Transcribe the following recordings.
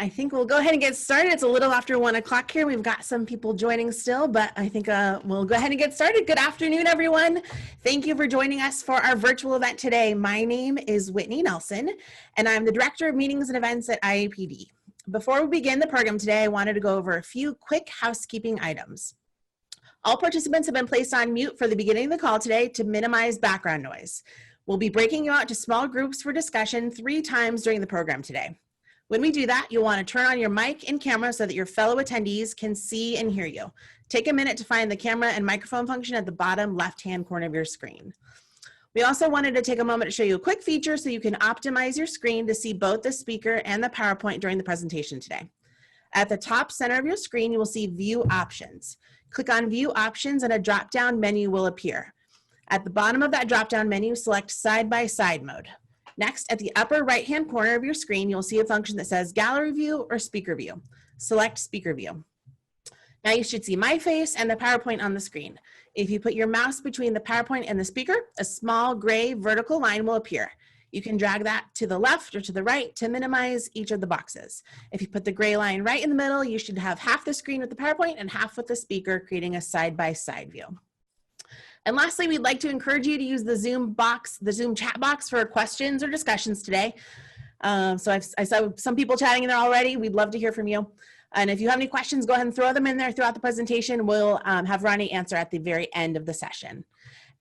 I think we'll go ahead and get started. It's a little after 1 o'clock here. We've got some people joining still, but I think we'll go ahead and get started. Good afternoon, everyone. Thank you for joining us for our virtual event today. My name is Whitney Nelson, and I'm the Director of Meetings and Events at IAPD. Before we begin the program today, I wanted to go over a few quick housekeeping items. All participants have been placed on mute for the beginning of the call today to minimize background noise. We'll be breaking you out to small groups for discussion 3 times during the program today. When we do that, you'll want to turn on your mic and camera so that your fellow attendees can see and hear you. Take a minute to find the camera and microphone function at the bottom left-hand corner of your screen. We also wanted to take a moment to show you a quick feature so you can optimize your screen to see both the speaker and the PowerPoint during the presentation today. At the top center of your screen, you will see View Options. Click on View Options and a drop-down menu will appear. At the bottom of that drop-down menu, select Side-by-Side mode. Next, at the upper right-hand corner of your screen, you'll see a function that says Gallery View or Speaker View. Select Speaker View. Now you should see my face and the PowerPoint on the screen. If you put your mouse between the PowerPoint and the speaker, a small gray vertical line will appear. You can drag that to the left or to the right to minimize each of the boxes. If you put the gray line right in the middle, you should have half the screen with the PowerPoint and half with the speaker, creating a side-by-side view. And lastly, we'd like to encourage you to use the Zoom chat box for questions or discussions today. I saw some people chatting in there already. We'd love to hear from you. And if you have any questions, go ahead and throw them in there throughout the presentation. We'll have Rania answer at the very end of the session.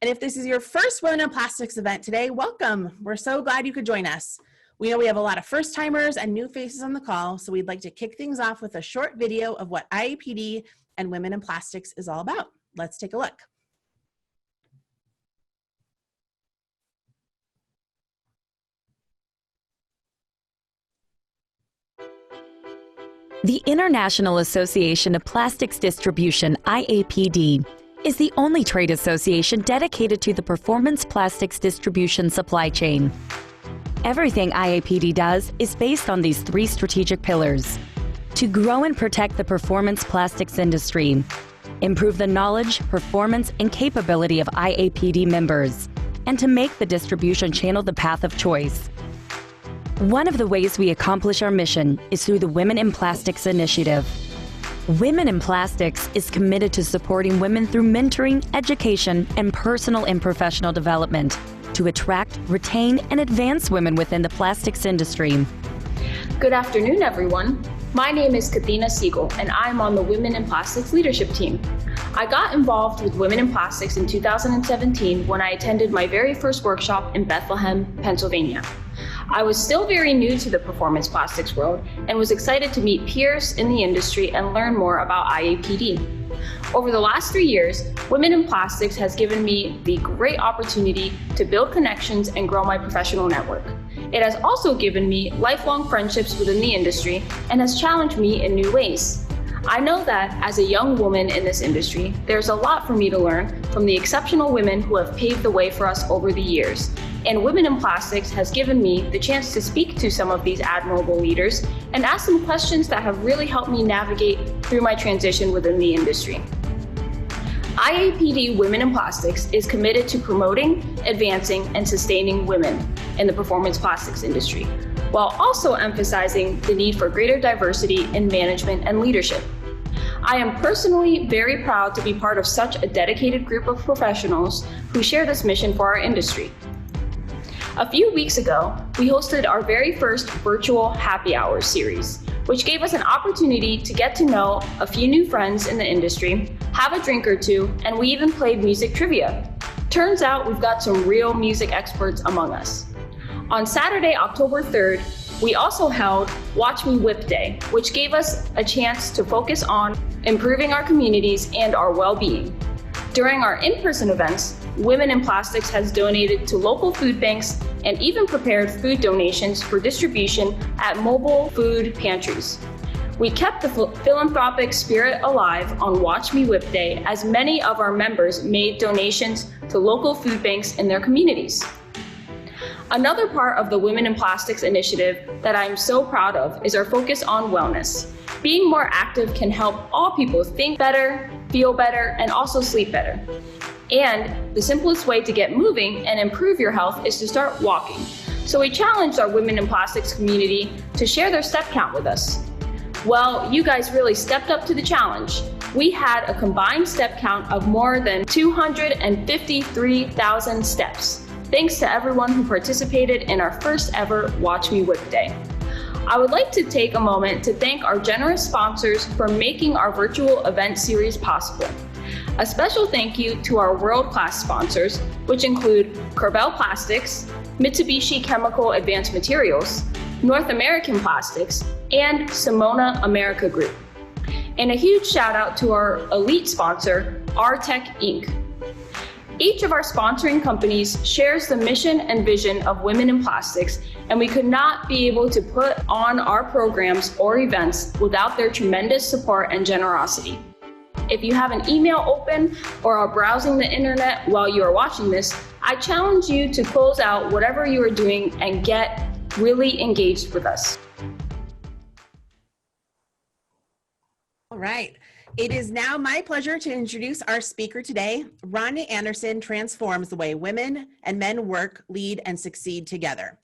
And if this is your first Women in Plastics event today, welcome. We're so glad you could join us. We know we have a lot of first-timers and new faces on the call, so we'd like to kick things off with a short video of what IAPD and Women in Plastics is all about. Let's take a look. The International Association of Plastics Distribution, IAPD, is the only trade association dedicated to the performance plastics distribution supply chain. Everything IAPD does is based on these 3 strategic pillars: to grow and protect the performance plastics industry, improve the knowledge, performance, and capability of IAPD members, and to make the distribution channel the path of choice. One of the ways we accomplish our mission is through the Women in Plastics initiative. Women in Plastics is committed to supporting women through mentoring, education, and personal and professional development to attract, retain, and advance women within the plastics industry. Good afternoon, everyone. My name is Katina Siegel, and I'm on the Women in Plastics leadership team. I got involved with Women in Plastics in 2017 when I attended my very first workshop in Bethlehem, Pennsylvania. I was still very new to the performance plastics world and was excited to meet peers in the industry and learn more about IAPD. Over the last 3 years, Women in Plastics has given me the great opportunity to build connections and grow my professional network. It has also given me lifelong friendships within the industry and has challenged me in new ways. I know that as a young woman in this industry, there's a lot for me to learn from the exceptional women who have paved the way for us over the years. And Women in Plastics has given me the chance to speak to some of these admirable leaders and ask them questions that have really helped me navigate through my transition within the industry. IAPD Women in Plastics is committed to promoting, advancing, and sustaining women in the performance plastics industry, while also emphasizing the need for greater diversity in management and leadership. I am personally very proud to be part of such a dedicated group of professionals who share this mission for our industry. A few weeks ago, we hosted our very first virtual happy hour series, which gave us an opportunity to get to know a few new friends in the industry, have a drink or two, and we even played music trivia. Turns out we've got some real music experts among us. On Saturday, October 3rd, we also held Watch Me Whip Day, which gave us a chance to focus on improving our communities and our well-being. During our in-person events, Women in Plastics has donated to local food banks and even prepared food donations for distribution at mobile food pantries. We kept the philanthropic spirit alive on Watch Me Whip Day, as many of our members made donations to local food banks in their communities. Another part of the Women in Plastics initiative that I'm so proud of is our focus on wellness. Being more active can help all people think better, feel better, and also sleep better. And the simplest way to get moving and improve your health is to start walking. So we challenged our Women in Plastics community to share their step count with us. Well, you guys really stepped up to the challenge. We had a combined step count of more than 253,000 steps, thanks to everyone who participated in our first ever Watch Me Whip Day. I would like to take a moment to thank our generous sponsors for making our virtual event series possible. A special thank you to our world-class sponsors, which include Corbel Plastics, Mitsubishi Chemical Advanced Materials, North American Plastics, and Simona America Group. And a huge shout out to our elite sponsor, RTech Inc. Each of our sponsoring companies shares the mission and vision of Women in Plastics, and we could not be able to put on our programs or events without their tremendous support and generosity. If you have an email open or are browsing the internet while you are watching this, I challenge you to close out whatever you are doing and get really engaged with us. All right. It is now my pleasure to introduce our speaker today. Rania Anderson transforms the way women and men work, lead, and succeed together.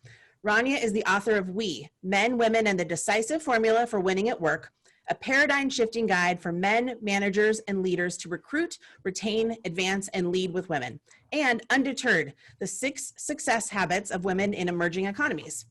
Rania is the author of We, Men, Women, and the Decisive Formula for Winning at Work, a paradigm-shifting guide for men, managers, and leaders to recruit, retain, advance, and lead with women, and Undeterred, the 6 success habits of women in emerging economies.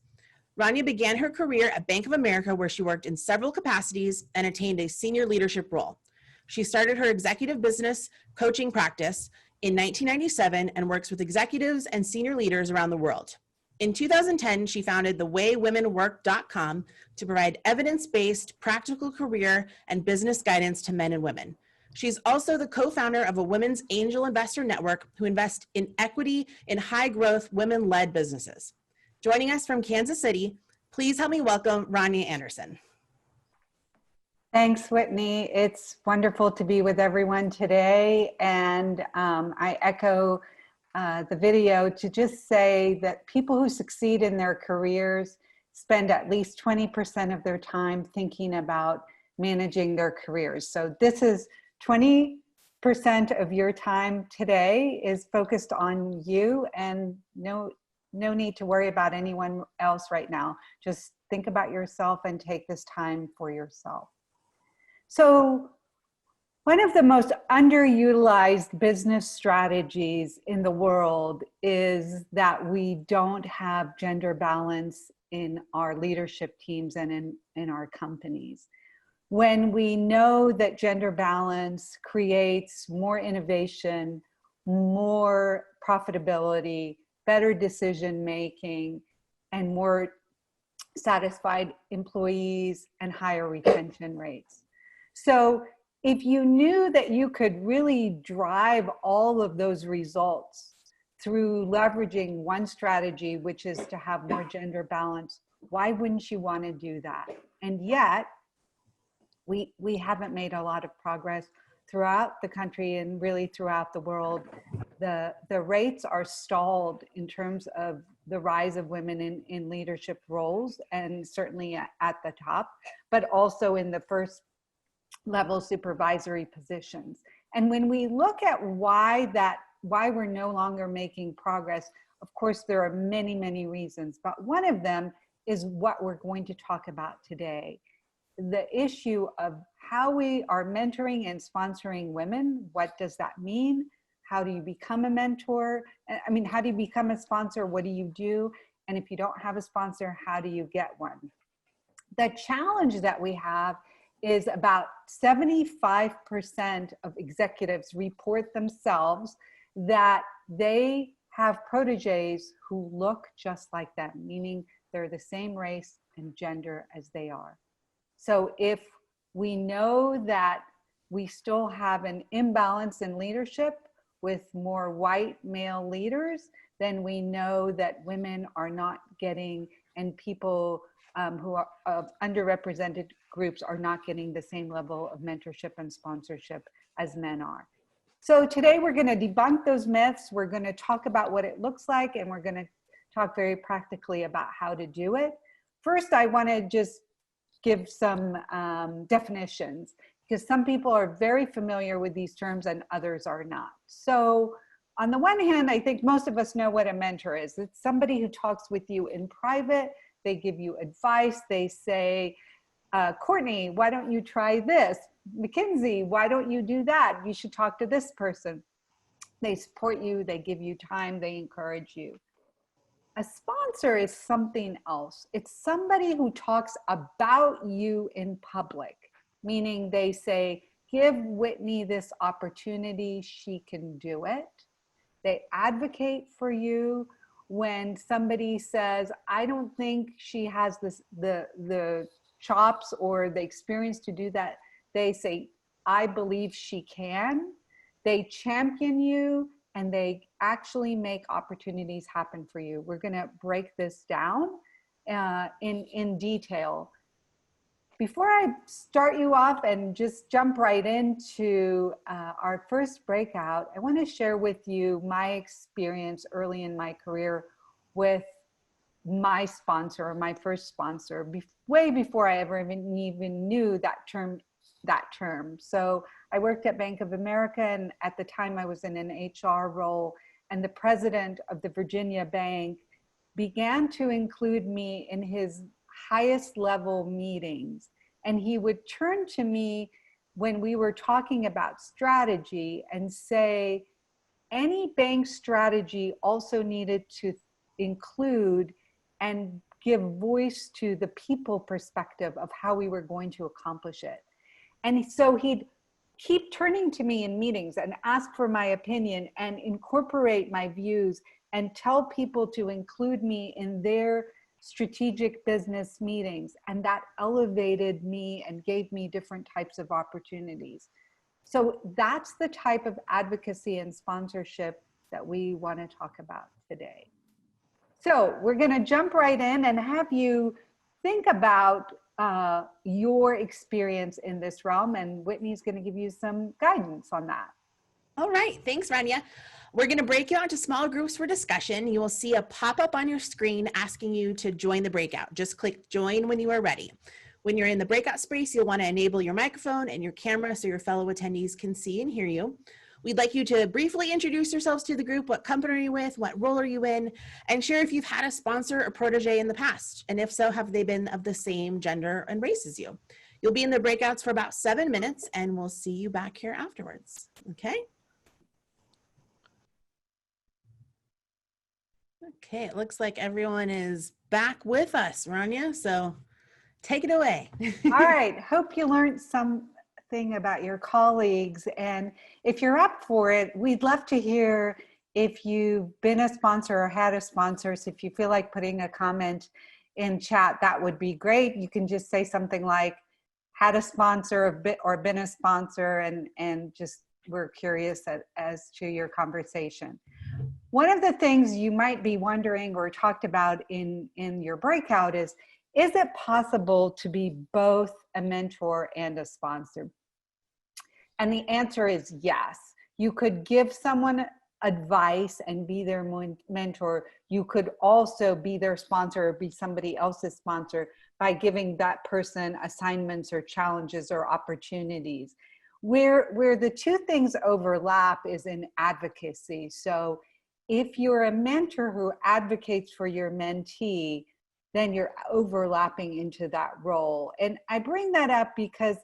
Rania began her career at Bank of America, where she worked in several capacities and attained a senior leadership role. She started her executive business coaching practice in 1997 and works with executives and senior leaders around the world. In 2010, she founded thewaywomenwork.com to provide evidence-based, practical career and business guidance to men and women. She's also the co-founder of a women's angel investor network who invest in equity in high-growth, women-led businesses. Joining us from Kansas City, please help me welcome Rania Anderson. Thanks, Whitney. It's wonderful to be with everyone today. And I echo the video to just say that people who succeed in their careers spend at least 20% of their time thinking about managing their careers. So this is 20% of your time today is focused on you, and no need to worry about anyone else right now. Just think about yourself and take this time for yourself. So one of the most underutilized business strategies in the world is that we don't have gender balance in our leadership teams and in our companies. When we know that gender balance creates more innovation, more profitability, better decision-making, and more satisfied employees and higher retention rates. So if you knew that you could really drive all of those results through leveraging one strategy, which is to have more gender balance, why wouldn't you want to do that? And yet, we haven't made a lot of progress throughout the country and really throughout the world. The rates are stalled in terms of the rise of women in leadership roles, and certainly at the top, but also in the first level supervisory positions. And when we look at why we're no longer making progress, of course, there are many, many reasons, but one of them is what we're going to talk about today. The issue of how we are mentoring and sponsoring women. What does that mean? How do you become a mentor? I mean, how do you become a sponsor? What do you do? And if you don't have a sponsor, how do you get one? The challenge that we have is about 75% of executives report themselves that they have proteges who look just like them, meaning they're the same race and gender as they are. So if we know that we still have an imbalance in leadership with more white male leaders, then we know that women are not getting, and people who are of underrepresented groups are not getting the same level of mentorship and sponsorship as men are. So today we're going to debunk those myths. We're going to talk about what it looks like, and we're going to talk very practically about how to do it. First, I want to just give some definitions, because some people are very familiar with these terms and others are not. So on the one hand, I think most of us know what a mentor is. It's somebody who talks with you in private. They give you advice. They say, Courtney, why don't you try this? Mackenzie, why don't you do that? You should talk to this person. They support you. They give you time. They encourage you. A sponsor is something else. It's somebody who talks about you in public, meaning they say, give Whitney this opportunity. She can do it. They advocate for you when somebody says, I don't think she has the chops or the experience to do that. They say, I believe she can. They champion you and they actually make opportunities happen for you. We're gonna break this down in detail. Before I start you off and just jump right into our first breakout, I want to share with you my experience early in my career with my sponsor, my first sponsor, way before I ever even knew that term. So I worked at Bank of America, and at the time I was in an HR role, and the president of the Virginia Bank began to include me in his highest level meetings. And he would turn to me when we were talking about strategy and say, any bank strategy also needed to include and give voice to the people perspective of how we were going to accomplish it. And so he'd keep turning to me in meetings and ask for my opinion and incorporate my views and tell people to include me in their strategic business meetings. And that elevated me and gave me different types of opportunities. So that's the type of advocacy and sponsorship that we want to talk about today. So we're going to jump right in and have you think about your experience in this realm, and Whitney's going to give you some guidance on that. All right, thanks, Rania. We're going to break you out into small groups for discussion. You will see a pop-up on your screen asking you to join the breakout. Just click join when you are ready. When you're in the breakout space, you'll want to enable your microphone and your camera so your fellow attendees can see and hear you. We'd like you to briefly introduce yourselves to the group. What company are you with? What role are you in? And share if you've had a sponsor or protege in the past. And if so, have they been of the same gender and race as you? You'll be in the breakouts for about 7 minutes, and we'll see you back here afterwards. Okay? Okay, it looks like everyone is back with us, Rania, so take it away. All right, hope you learned something about your colleagues, and if you're up for it, we'd love to hear if you've been a sponsor or had a sponsor. So if you feel like putting a comment in chat, that would be great. You can just say something like, had a sponsor or been a sponsor, and just we're curious as to your conversation. One of the things you might be wondering or talked about in your breakout is it possible to be both a mentor and a sponsor? And the answer is yes. You could give someone advice and be their mentor. You could also be their sponsor or be somebody else's sponsor by giving that person assignments or challenges or opportunities. Where the two things overlap is in advocacy. So if you're a mentor who advocates for your mentee, then you're overlapping into that role. And I bring that up because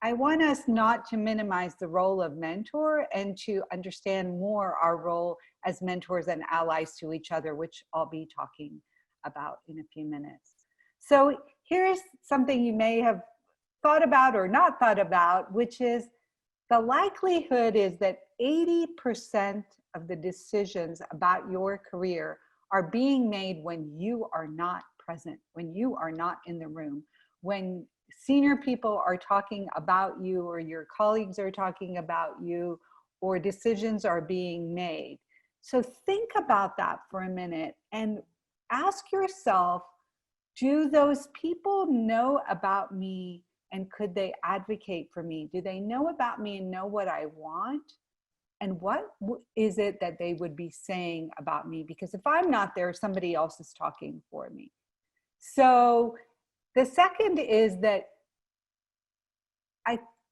I want us not to minimize the role of mentor and to understand more our role as mentors and allies to each other, which I'll be talking about in a few minutes. So here's something you may have thought about or not thought about, which is the likelihood is that 80% of the decisions about your career are being made when you are not present, when you are not in the room, when senior people are talking about you or your colleagues are talking about you or decisions are being made. So think about that for a minute and ask yourself, do those people know about me and could they advocate for me? Do they know about me and know what I want? And what is it that they would be saying about me? Because if I'm not there, somebody else is talking for me. So the second is that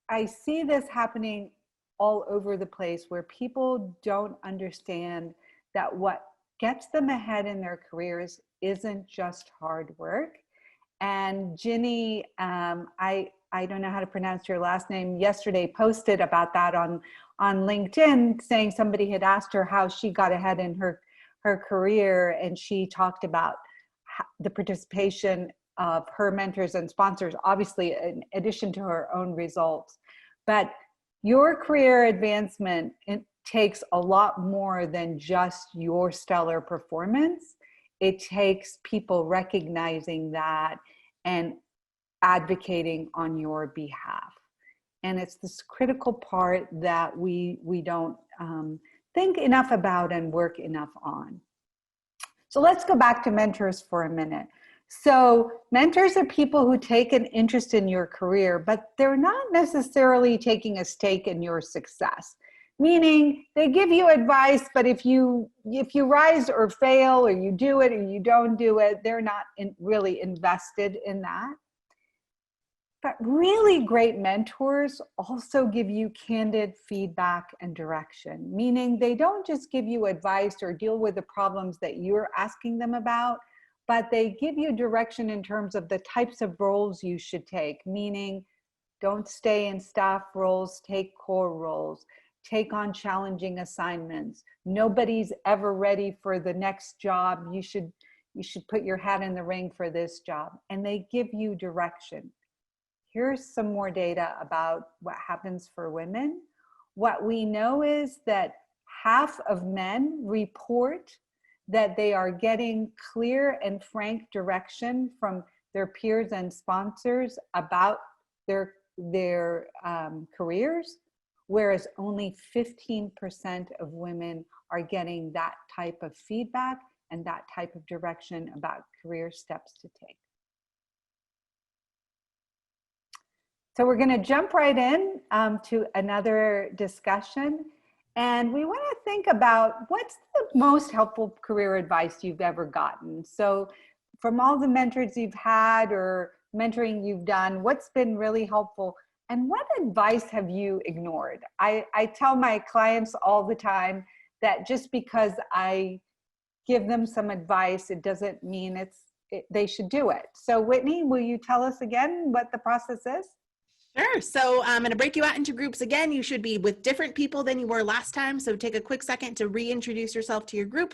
I see this happening all over the place where people don't understand that what gets them ahead in their careers isn't just hard work. And Ginny, I don't know how to pronounce your last name, yesterday posted about that on LinkedIn, saying somebody had asked her how she got ahead in her career, and she talked about the participation of her mentors and sponsors, obviously in addition to her own results. But your career advancement, it takes a lot more than just your stellar performance. It takes people recognizing that and advocating on your behalf. And it's this critical part that we don't think enough about and work enough on. So let's go back to mentors for a minute. So mentors are people who take an interest in your career, but they're not necessarily taking a stake in your success. Meaning they give you advice, but if you rise or fail, or you do it or you don't do it, they're not really invested in that. But really great mentors also give you candid feedback and direction, meaning they don't just give you advice or deal with the problems that you're asking them about, but they give you direction in terms of the types of roles you should take, meaning don't stay in staff roles, take core roles, take on challenging assignments. Nobody's ever ready for the next job. You should put your hat in the ring for this job. And they give you direction. Here's some more data about what happens for women. What we know is that half of men report that they are getting clear and frank direction from their peers and sponsors about their careers, whereas only 15% of women are getting that type of feedback and that type of direction about career steps to take. So we're going to jump right in to another discussion. And we want to think about what's the most helpful career advice you've ever gotten. So from all the mentors you've had or mentoring you've done, what's been really helpful? And what advice have you ignored? I tell my clients all the time that just because I give them some advice, it doesn't mean they should do it. So Whitney, will you tell us again what the process is? Sure. So I'm going to break you out into groups again. You should be with different people than you were last time. So take a quick second to reintroduce yourself to your group.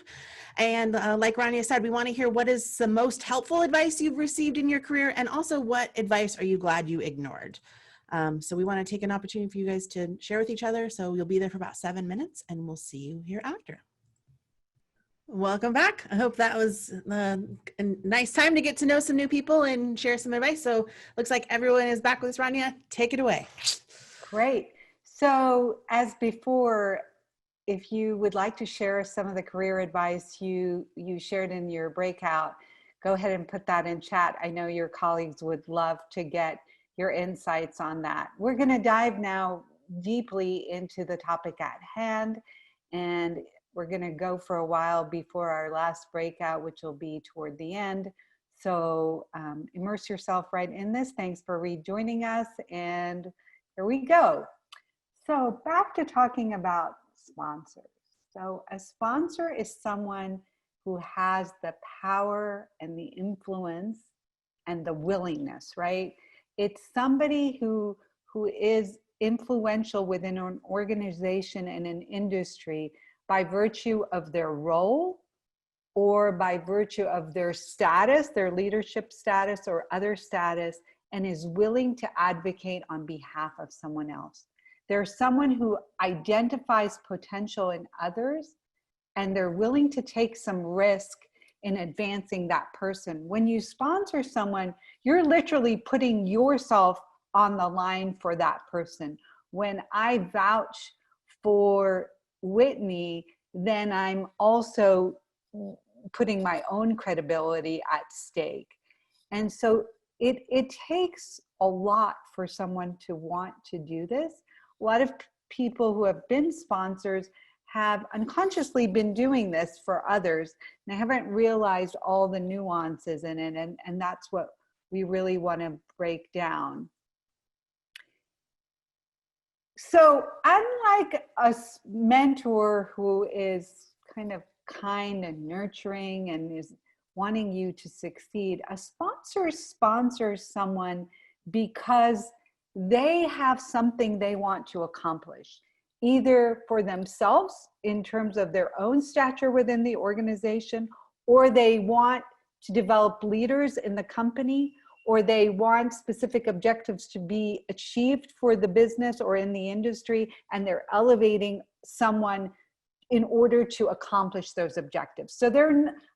And like Rania said, we want to hear what is the most helpful advice you've received in your career, and also what advice are you glad you ignored. So we want to take an opportunity for you guys to share with each other. So you'll be there for about 7 minutes, and we'll see you here after. Welcome back. I hope that was a nice time to get to know some new people and share some advice. So looks like everyone is back with us. Rania, take it away. Great. So as before, if you would like to share some of the career advice you shared in your breakout, go ahead and put that in chat. I know your colleagues would love to get your insights on that. We're going to dive now deeply into the topic at hand, and we're going to go for a while before our last breakout, which will be toward the end. So immerse yourself right in this. Thanks for rejoining us, and here we go. So back to talking about sponsors. So a sponsor is someone who has the power and the influence and the willingness, right? It's somebody who is influential within an organization and an industry by virtue of their role or by virtue of their status, their leadership status or other status, and is willing to advocate on behalf of someone else. They're someone who identifies potential in others, and they're willing to take some risk in advancing that person. When you sponsor someone, you're literally putting yourself on the line for that person. When I vouch for Whitney, then I'm also putting my own credibility at stake. And so it takes a lot for someone to want to do this. A lot of people who have been sponsors have unconsciously been doing this for others. And they haven't realized all the nuances in it. And that's what we really want to break down. So unlike a mentor who is kind of kind and nurturing and is wanting you to succeed, a sponsor sponsors someone because they have something they want to accomplish, either for themselves in terms of their own stature within the organization, or they want to develop leaders in the company, or they want specific objectives to be achieved for the business or in the industry, and they're elevating someone in order to accomplish those objectives. So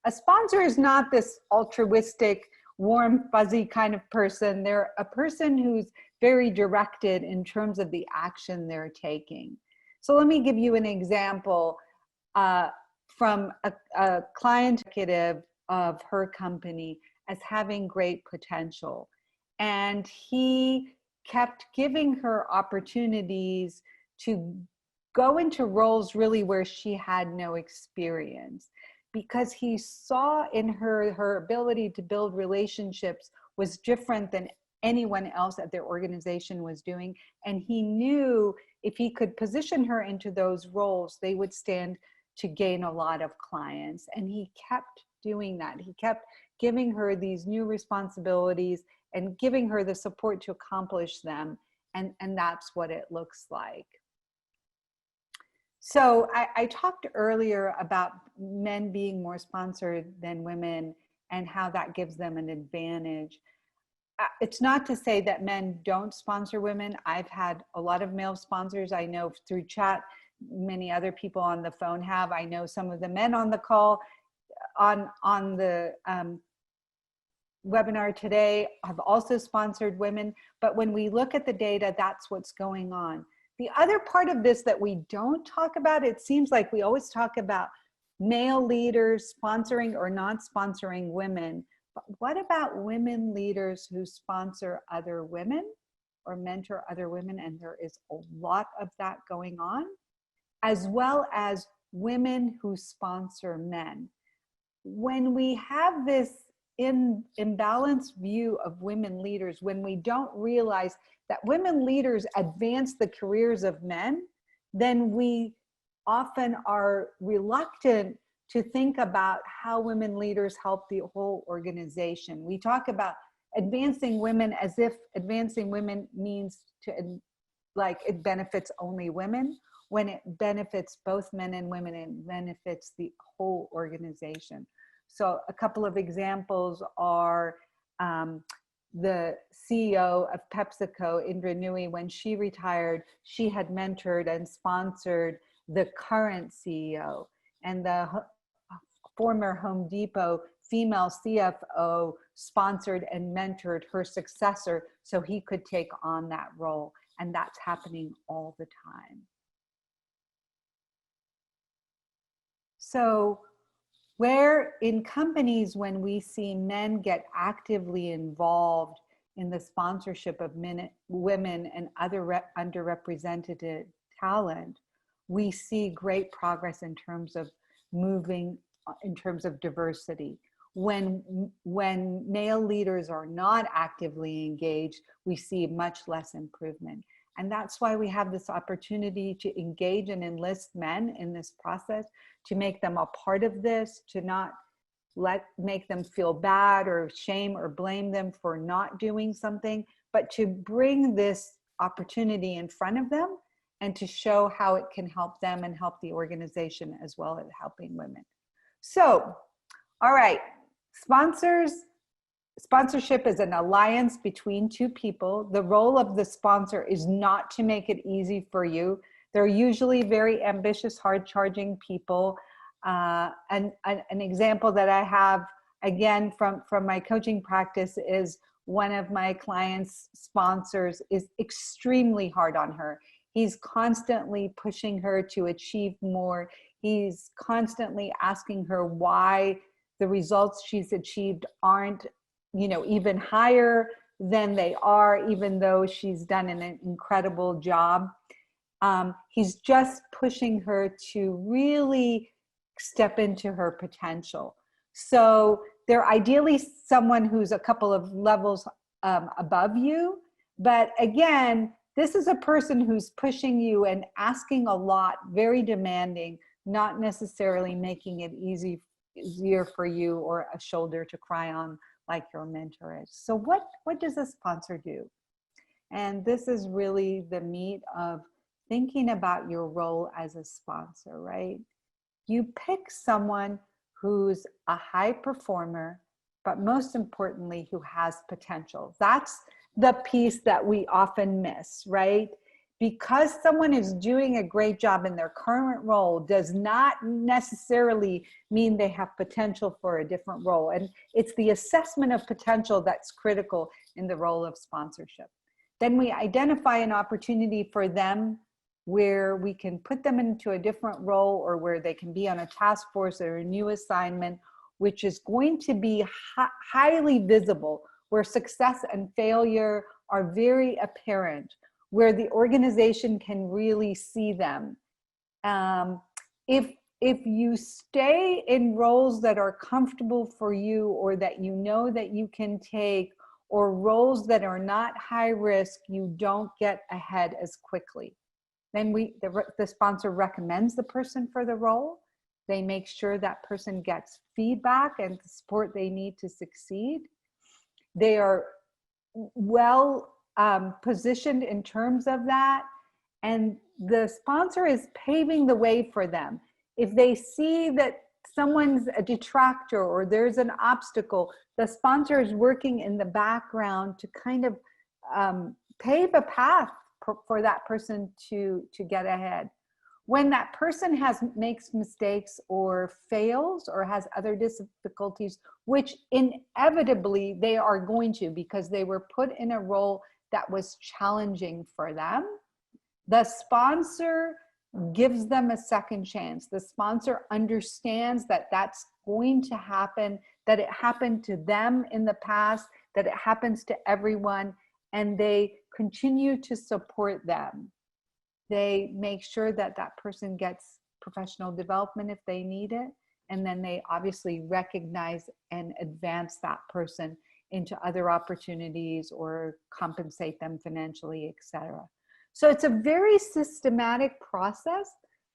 a sponsor is not this altruistic, warm, fuzzy kind of person. They're a person who's very directed in terms of the action they're taking. So let me give you an example from a client executive of her company as having great potential. And he kept giving her opportunities to go into roles really where she had no experience, because he saw in her ability to build relationships was different than anyone else at their organization was doing. And he knew if he could position her into those roles, they would stand to gain a lot of clients. And he kept doing that. He kept giving her these new responsibilities and giving her the support to accomplish them. And that's what it looks like. So I talked earlier about men being more sponsored than women and how that gives them an advantage. It's not to say that men don't sponsor women. I've had a lot of male sponsors. I know through chat, many other people on the phone have. I know some of the men on the call on the webinar today have also sponsored women. But when we look at the data, that's what's going on. The other part of this that we don't talk about, it seems like we always talk about male leaders sponsoring or not sponsoring women. But what about women leaders who sponsor other women or mentor other women? And there is a lot of that going on, as well as women who sponsor men. When we have this imbalanced view of women leaders, when we don't realize that women leaders advance the careers of men, then we often are reluctant to think about how women leaders help the whole organization. We talk about advancing women as if advancing women means like it benefits only women, when it benefits both men and women and benefits the whole organization. So a couple of examples are the CEO of PepsiCo, Indra Nooyi. When she retired, she had mentored and sponsored the current CEO, and the former Home Depot female CFO sponsored and mentored her successor so he could take on that role. And that's happening all the time. So where in companies, when we see men get actively involved in the sponsorship of women and other underrepresented talent, we see great progress in terms of moving, in terms of diversity. When male leaders are not actively engaged, we see much less improvement. And that's why we have this opportunity to engage and enlist men in this process, to make them a part of this, to not make them feel bad or shame or blame them for not doing something, but to bring this opportunity in front of them and to show how it can help them and help the organization as well as helping women. So, all right, sponsorship is an alliance between two people. The role of the sponsor is not to make it easy for you. They're usually very ambitious, hard-charging people. And an example that I have, again, from my coaching practice is one of my clients' sponsors is extremely hard on her. He's constantly pushing her to achieve more. He's constantly asking her why the results she's achieved aren't, even higher than they are, even though she's done an incredible job. He's just pushing her to really step into her potential. So they're ideally someone who's a couple of levels above you, but again, this is a person who's pushing you and asking a lot, very demanding, not necessarily making it easier for you or a shoulder to cry on like your mentor is. So what does a sponsor do? And this is really the meat of thinking about your role as a sponsor, right? You pick someone who's a high performer, but most importantly, who has potential. That's the piece that we often miss, right? Because someone is doing a great job in their current role does not necessarily mean they have potential for a different role. And it's the assessment of potential that's critical in the role of sponsorship. Then we identify an opportunity for them where we can put them into a different role, or where they can be on a task force or a new assignment, which is going to be highly visible, where success and failure are very apparent, where the organization can really see them. If you stay in roles that are comfortable for you, or that you know that you can take, or roles that are not high risk, you don't get ahead as quickly. Then the sponsor recommends the person for the role. They make sure that person gets feedback and the support they need to succeed. They are well positioned in terms of that, and the sponsor is paving the way for them. If they see that someone's a detractor or there's an obstacle, the sponsor is working in the background to kind of pave a path for that person to get ahead. When that person makes mistakes or fails or has other difficulties, which inevitably they are going to, because they were put in a role that was challenging for them, the sponsor gives them a second chance. The sponsor understands that that's going to happen, that it happened to them in the past, that it happens to everyone, and they continue to support them. They make sure that that person gets professional development if they need it, and then they obviously recognize and advance that person into other opportunities or compensate them financially, etc. So it's a very systematic process.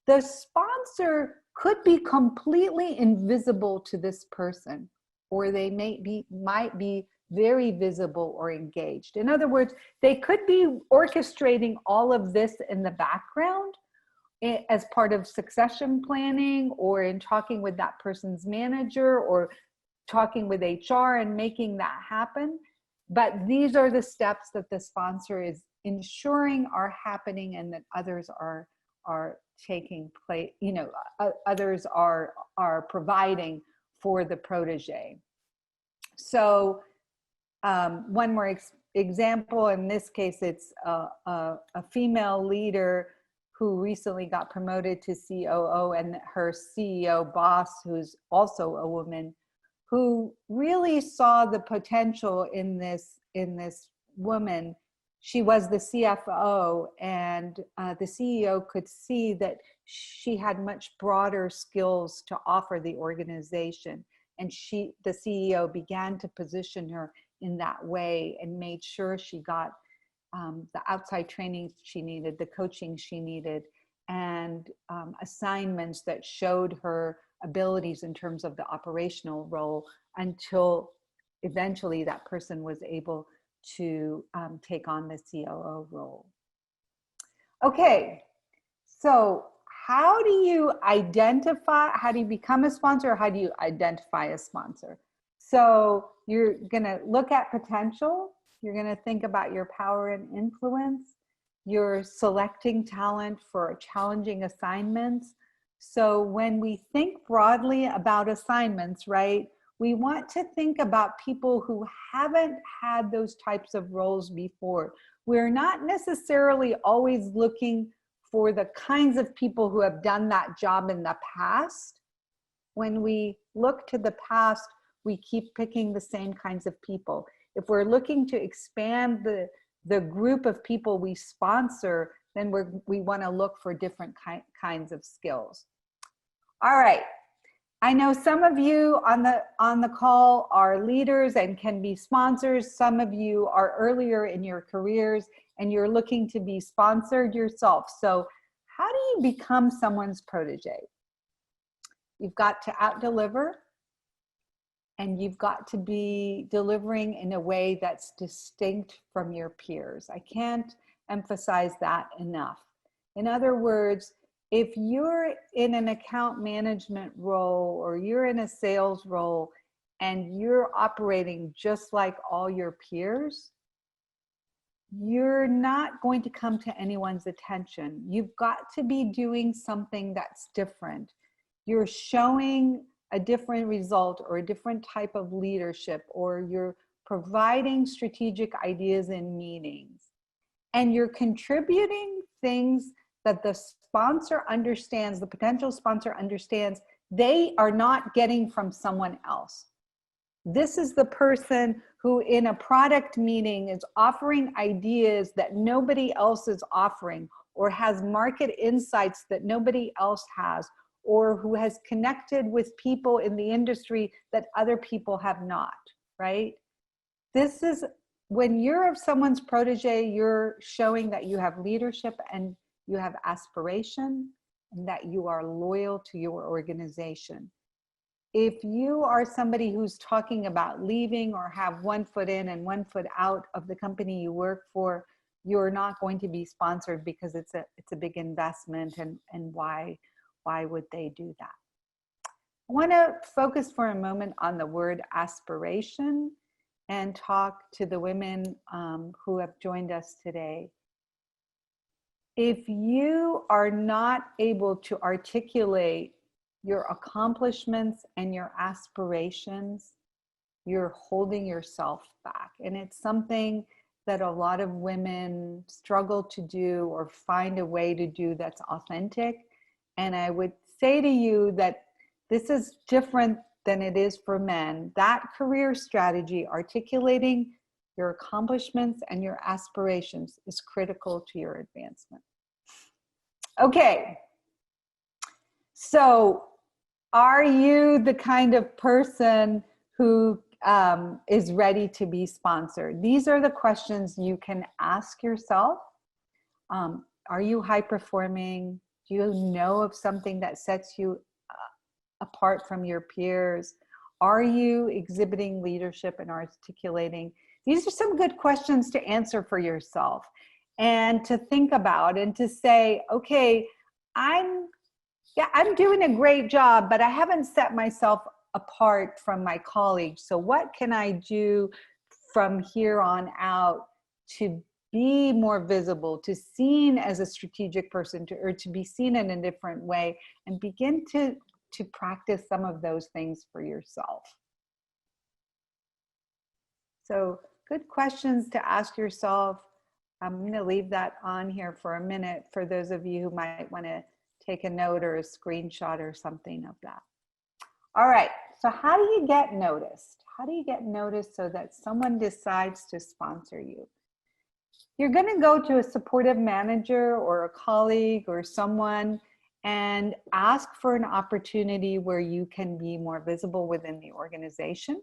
The sponsor could be completely invisible to this person, or they might be very visible or engaged. In other words, they could be orchestrating all of this in the background as part of succession planning, or in talking with that person's manager, or talking with HR and making that happen. But these are the steps that the sponsor is ensuring are happening, and that others are taking place, others are providing for the protege. So one more example, in this case, it's a female leader who recently got promoted to COO, and her CEO boss, who's also a woman, who really saw the potential in this woman. She was the CFO, and the CEO could see that she had much broader skills to offer the organization. And the CEO began to position her in that way, and made sure she got the outside training she needed, the coaching she needed, and assignments that showed her abilities in terms of the operational role, until eventually that person was able to take on the COO role. Okay, so how do you become a sponsor, or how do you identify a sponsor? So you're gonna look at potential, you're gonna think about your power and influence, you're selecting talent for challenging assignments. So when we think broadly about assignments, right, we want to think about people who haven't had those types of roles before. We're not necessarily always looking for the kinds of people who have done that job in the past. When we look to the past, we keep picking the same kinds of people. If we're looking to expand the group of people we sponsor, then we want to look for different kinds of skills. All right, I know some of you on the call are leaders and can be sponsors. Some of you are earlier in your careers and you're looking to be sponsored yourself. So how do you become someone's protege? You've got to out-deliver, and you've got to be delivering in a way that's distinct from your peers. I can't emphasize that enough. In other words, if you're in an account management role or you're in a sales role and you're operating just like all your peers, you're not going to come to anyone's attention. You've got to be doing something that's different. You're showing a different result or a different type of leadership, or you're providing strategic ideas in meetings, and you're contributing things that the sponsor understands, the potential sponsor understands, they are not getting from someone else. This is the person who in a product meeting is offering ideas that nobody else is offering, or has market insights that nobody else has, or who has connected with people in the industry that other people have not, right? This is, when you're someone's protege, you're showing that you have leadership and you have aspiration and that you are loyal to your organization. If you are somebody who's talking about leaving or have 1 foot in and 1 foot out of the company you work for, you're not going to be sponsored because it's a big investment, and why would they do that? I want to focus for a moment on the word aspiration and talk to the women who have joined us today. If you are not able to articulate your accomplishments and your aspirations, you're holding yourself back. And it's something that a lot of women struggle to do or find a way to do that's authentic. And I would say to you that this is different than it is for men. That career strategy, articulating your accomplishments and your aspirations, is critical to your advancement. Okay, so are you the kind of person who is ready to be sponsored? These are the questions you can ask yourself. Are you high performing? Do you know of something that sets you apart from your peers? Are you exhibiting leadership and articulating? These are some good questions to answer for yourself and to think about, and to say, okay, I'm doing a great job, but I haven't set myself apart from my colleagues. So what can I do from here on out to be more visible, to seen as a strategic person, or to be seen in a different way, and begin to practice some of those things for yourself. So good questions to ask yourself. I'm going to leave that on here for a minute for those of you who might want to take a note or a screenshot or something of that. All right, so how do you get noticed? How do you get noticed so that someone decides to sponsor you? You're going to go to a supportive manager or a colleague or someone and ask for an opportunity where you can be more visible within the organization.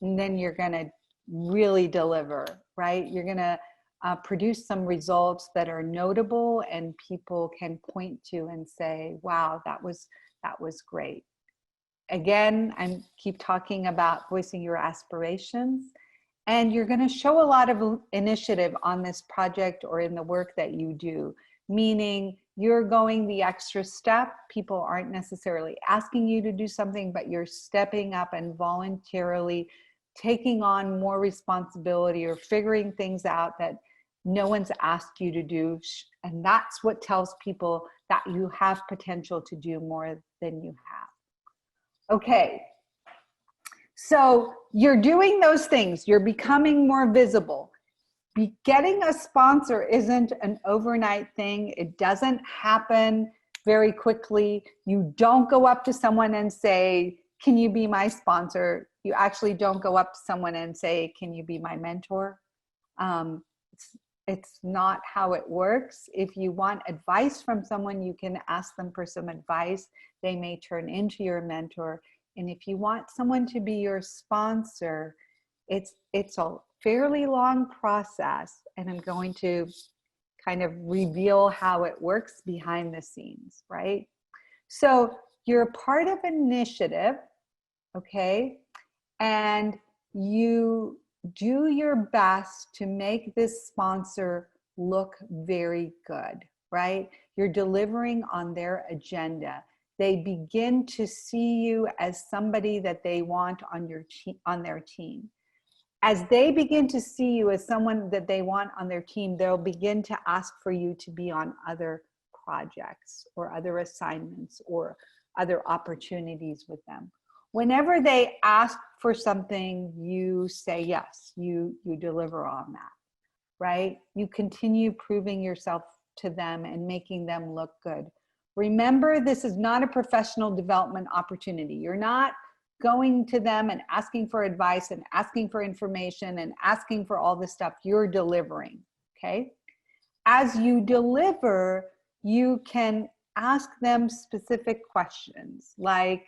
And then you're going to really deliver, right? You're going to produce some results that are notable and people can point to and say, wow, that was great. Again, I keep talking about voicing your aspirations, and you're going to show a lot of initiative on this project or in the work that you do, meaning you're going the extra step. People aren't necessarily asking you to do something, but you're stepping up and voluntarily taking on more responsibility or figuring things out that no one's asked you to do. And that's what tells people that you have potential to do more than you have. Okay, so you're doing those things. You're becoming more visible. Getting a sponsor isn't an overnight thing. It doesn't happen very quickly. You don't go up to someone and say, can you be my sponsor? You actually don't go up to someone and say, can you be my mentor? It's not how it works. If you want advice from someone, you can ask them for some advice. They may turn into your mentor. And if you want someone to be your sponsor, it's a fairly long process. And I'm going to kind of reveal how it works behind the scenes, right? So you're part of an initiative, okay? And you do your best to make this sponsor look very good, right? You're delivering on their agenda. They begin to see you as somebody that they want on their team. As they begin to see you as someone that they want on their team, they'll begin to ask for you to be on other projects or other assignments or other opportunities with them. Whenever they ask for something, you say yes, you deliver on that, right? You continue proving yourself to them and making them look good. Remember, this is not a professional development opportunity. You're not going to them and asking for advice and asking for information and asking for all this stuff. You're delivering, okay? As you deliver, you can ask them specific questions like,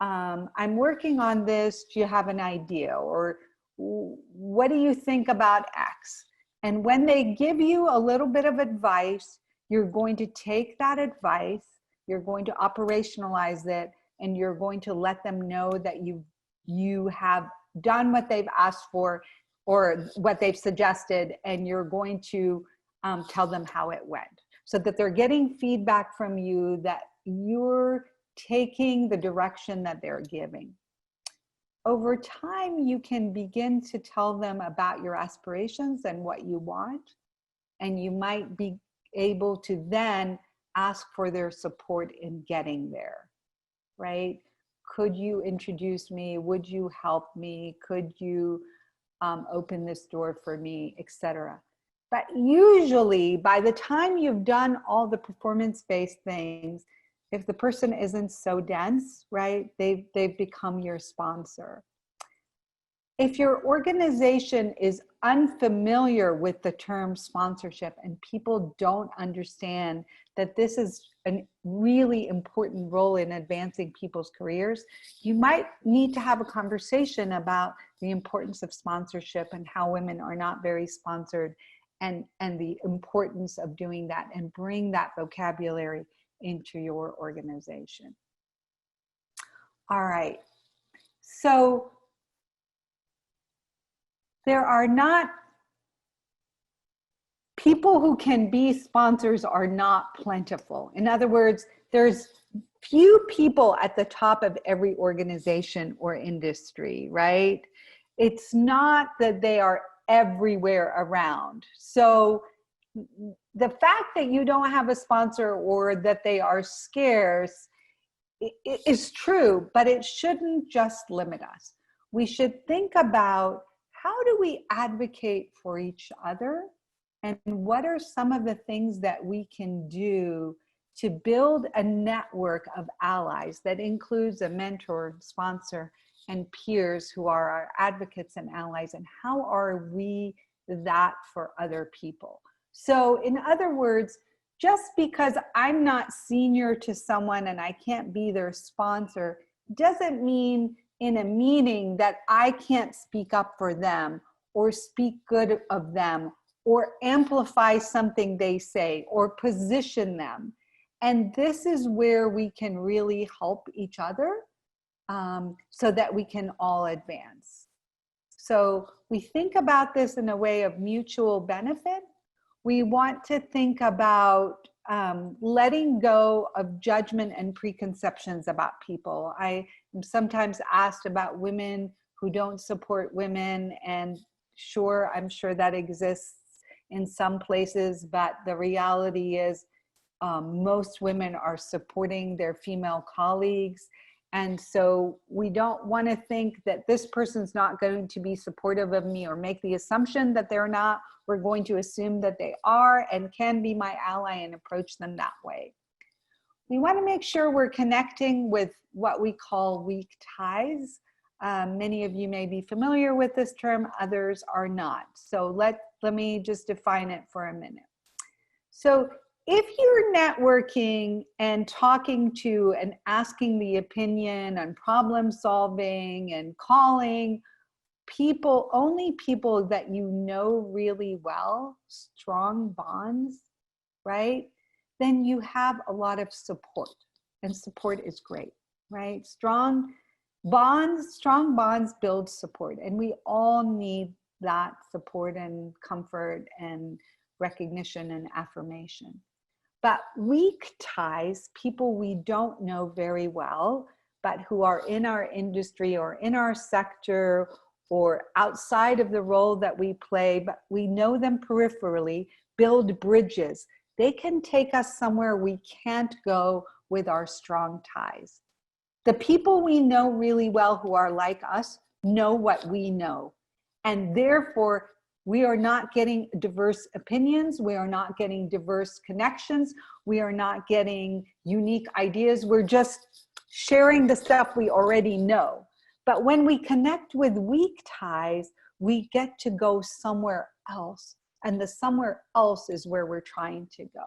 I'm working on this, do you have an idea? Or what do you think about X? And when they give you a little bit of advice, you're going to take that advice, you're going to operationalize it, and you're going to let them know that you have done what they've asked for or what they've suggested, and you're going to tell them how it went, so that they're getting feedback from you that you're taking the direction that they're giving. Over time, you can begin to tell them about your aspirations and what you want, and you might be able to then ask for their support in getting there, right? Could you introduce me? Would you help me? Could you open this door for me, etc. But usually, by the time you've done all the performance-based things, if the person isn't so dense, right, they've become your sponsor. If your organization is unfamiliar with the term sponsorship and people don't understand that this is a really important role in advancing people's careers, you might need to have a conversation about the importance of sponsorship and how women are not very sponsored, and the importance of doing that, and bring that vocabulary into your organization. All right, so there are not, people who can be sponsors are not plentiful. In other words, there's few people at the top of every organization or industry, right? It's not that they are everywhere around. So the fact that you don't have a sponsor or that they are scarce is true, but it shouldn't just limit us. We should think about, how do we advocate for each other? And what are some of the things that we can do to build a network of allies that includes a mentor, sponsor, and peers who are our advocates and allies? And how are we that for other people? So in other words, just because I'm not senior to someone and I can't be their sponsor, doesn't mean in a meeting that I can't speak up for them or speak good of them or amplify something they say or position them. And this is where we can really help each other so that we can all advance. So we think about this in a way of mutual benefit. We want to think about letting go of judgment and preconceptions about people. I am sometimes asked about women who don't support women, and sure, I'm sure that exists in some places, but the reality is most women are supporting their female colleagues. And so we don't want to think that this person's not going to be supportive of me or make the assumption that they're not. We're going to assume that they are and can be my ally and approach them that way. We want to make sure we're connecting with what we call weak ties. Many of you may be familiar with this term, others are not. So let me just define it for a minute. So if you're networking and talking to and asking the opinion and problem solving and calling people, only people that you know really well, strong bonds, right? Then you have a lot of support, and support is great, right? Strong bonds build support, and we all need that support and comfort and recognition and affirmation. But weak ties, people we don't know very well, but who are in our industry or in our sector or outside of the role that we play, but we know them peripherally, build bridges. They can take us somewhere we can't go with our strong ties. The people we know really well who are like us know what we know. And therefore, we are not getting diverse opinions. We are not getting diverse connections. We are not getting unique ideas. We're just sharing the stuff we already know. But when we connect with weak ties, we get to go somewhere else. And the somewhere else is where we're trying to go.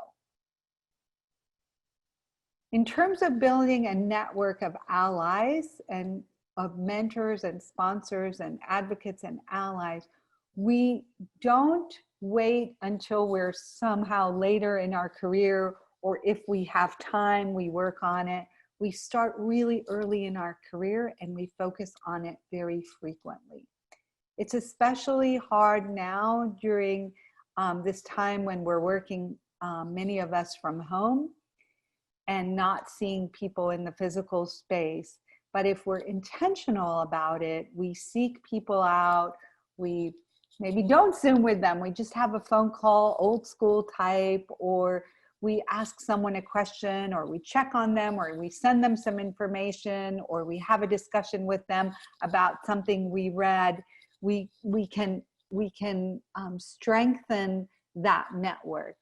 In terms of building a network of allies and of mentors and sponsors and advocates and allies, we don't wait until we're somehow later in our career, or if we have time, we work on it. We start really early in our career and we focus on it very frequently. It's especially hard now during this time when we're working, many of us from home, and not seeing people in the physical space. But if we're intentional about it, we seek people out, we maybe don't Zoom with them, we just have a phone call, old school type, or we ask someone a question, or we check on them, or we send them some information, or we have a discussion with them about something we read. We can strengthen that network.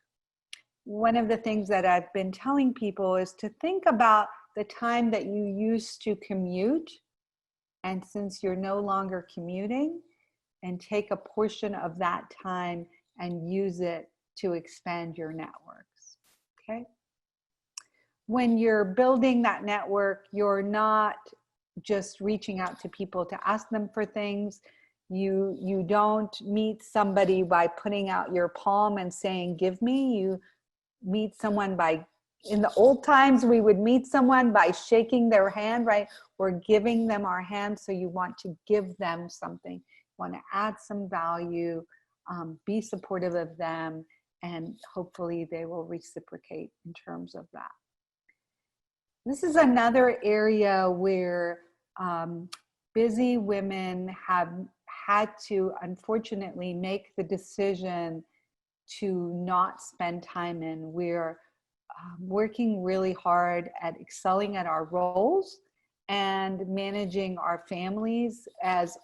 One of the things that I've been telling people is to think about the time that you used to commute, and since you're no longer commuting, and take a portion of that time and use it to expand your networks, okay? When you're building that network, you're not just reaching out to people to ask them for things. You don't meet somebody by putting out your palm and saying, give me. You meet someone by, in the old times, we would meet someone by shaking their hand, right? We're giving them our hand, so you want to give them something. You want to add some value, be supportive of them, and hopefully they will reciprocate in terms of that. This is another area where busy women have had to, unfortunately, make the decision to not spend time in. We're working really hard at excelling at our roles and managing our families as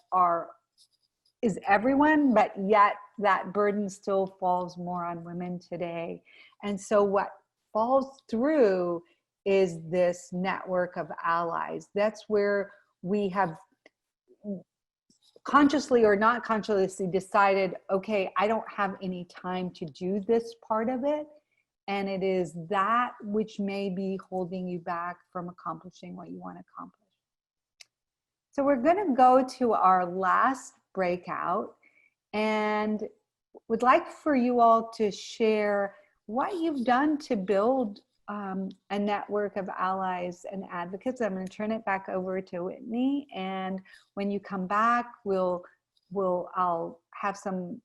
is everyone, but yet that burden still falls more on women today. And so what falls through is this network of allies. That's where we have consciously or not consciously decided, okay, I don't have any time to do this part of it. And it is that which may be holding you back from accomplishing what you want to accomplish. So we're going to go to our last breakout, and would like for you all to share what you've done to build a network of allies and advocates. I'm going to turn it back over to Whitney, and when you come back, I'll have some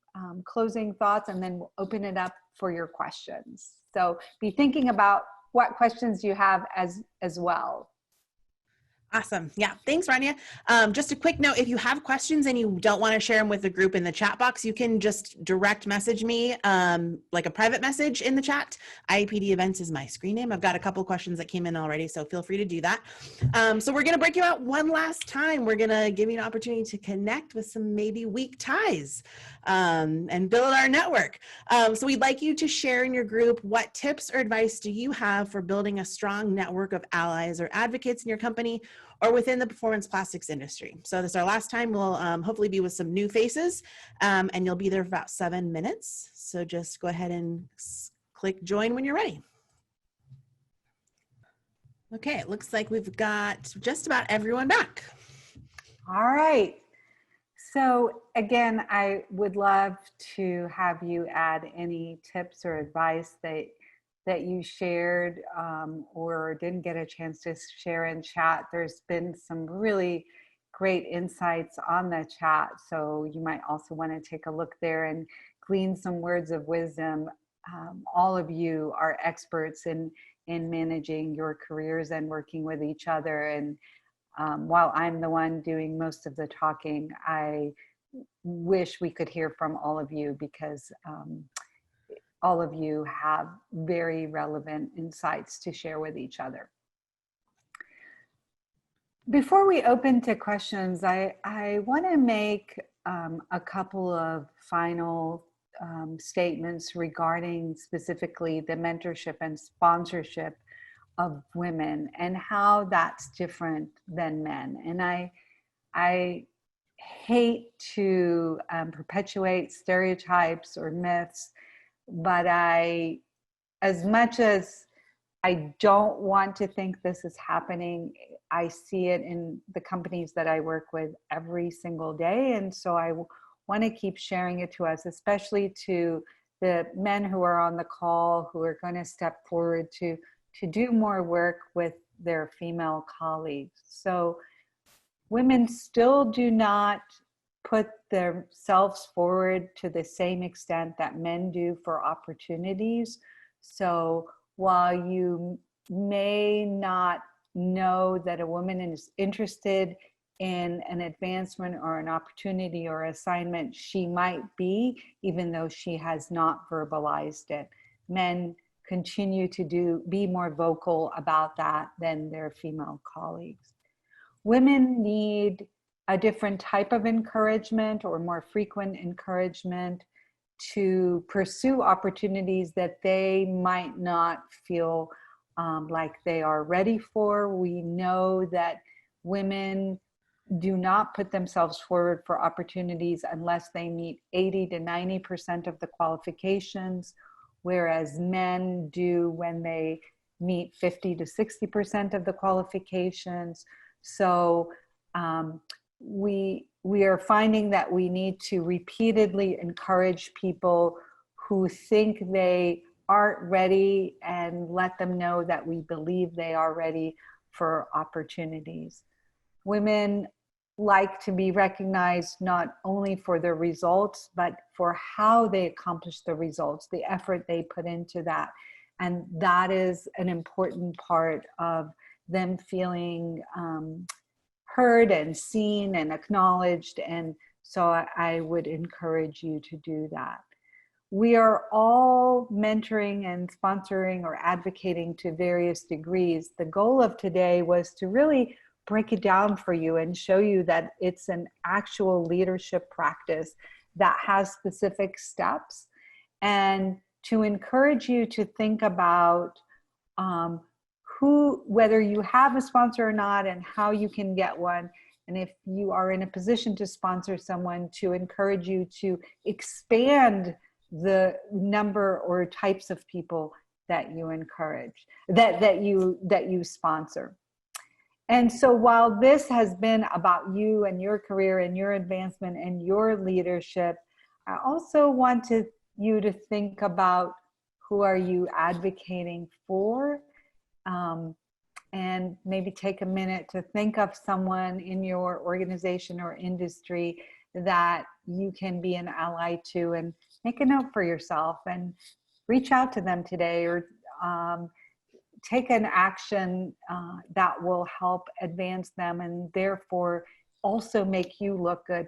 closing thoughts, and then we'll open it up for your questions. So be thinking about what questions you have as well. Awesome. Yeah. Thanks, Rania. Just a quick note, if you have questions and you don't want to share them with the group in the chat box, you can just direct message me, like a private message in the chat. IAPD events is my screen name. I've got a couple questions that came in already, so feel free to do that. So we're going to break you out one last time. We're going to give you an opportunity to connect with some maybe weak ties and build our network. So we'd like you to share in your group, what tips or advice do you have for building a strong network of allies or advocates in your company? or within the performance plastics industry. So this is our last time. We'll hopefully be with some new faces, and you'll be there for about 7 minutes. So just go ahead and click join when you're ready. Okay, it looks like we've got just about everyone back. All right. So again, I would love to have you add any tips or advice that you shared or didn't get a chance to share in chat. There's been some really great insights on the chat, so you might also want to take a look there and glean some words of wisdom. All of you are experts in managing your careers and working with each other. And while I'm the one doing most of the talking, I wish we could hear from all of you, because all of you have very relevant insights to share with each other. Before we open to questions, I want to make a couple of final statements regarding specifically the mentorship and sponsorship of women and how that's different than men. And I hate to perpetuate stereotypes or myths, but as much as I don't want to think this is happening, I see it in the companies that I work with every single day. And so I want to keep sharing it to us, especially to the men who are on the call, who are going to step forward to do more work with their female colleagues. So women still do not put themselves forward to the same extent that men do for opportunities. So while you may not know that a woman is interested in an advancement or an opportunity or assignment, she might be, even though she has not verbalized it. Men continue to be more vocal about that than their female colleagues. Women need a different type of encouragement or more frequent encouragement to pursue opportunities that they might not feel like they are ready for. We know that women do not put themselves forward for opportunities unless they meet 80 to 90% of the qualifications, whereas men do when they meet 50 to 60% of the qualifications. So we are finding that we need to repeatedly encourage people who think they aren't ready and let them know that we believe they are ready for opportunities. Women like to be recognized not only for their results, but for how they accomplish the results, the effort they put into that. And that is an important part of them feeling heard and seen and acknowledged. And so I would encourage you to do that. We are all mentoring and sponsoring or advocating to various degrees. The goal of today was to really break it down for you and show you that it's an actual leadership practice that has specific steps, and to encourage you to think about whether you have a sponsor or not and how you can get one. And if you are in a position to sponsor someone, to encourage you to expand the number or types of people that you encourage, that you sponsor. And so while this has been about you and your career and your advancement and your leadership, I also want you to think about who are you advocating for, and maybe take a minute to think of someone in your organization or industry that you can be an ally to, and make a note for yourself and reach out to them today, or take an action that will help advance them and therefore also make you look good.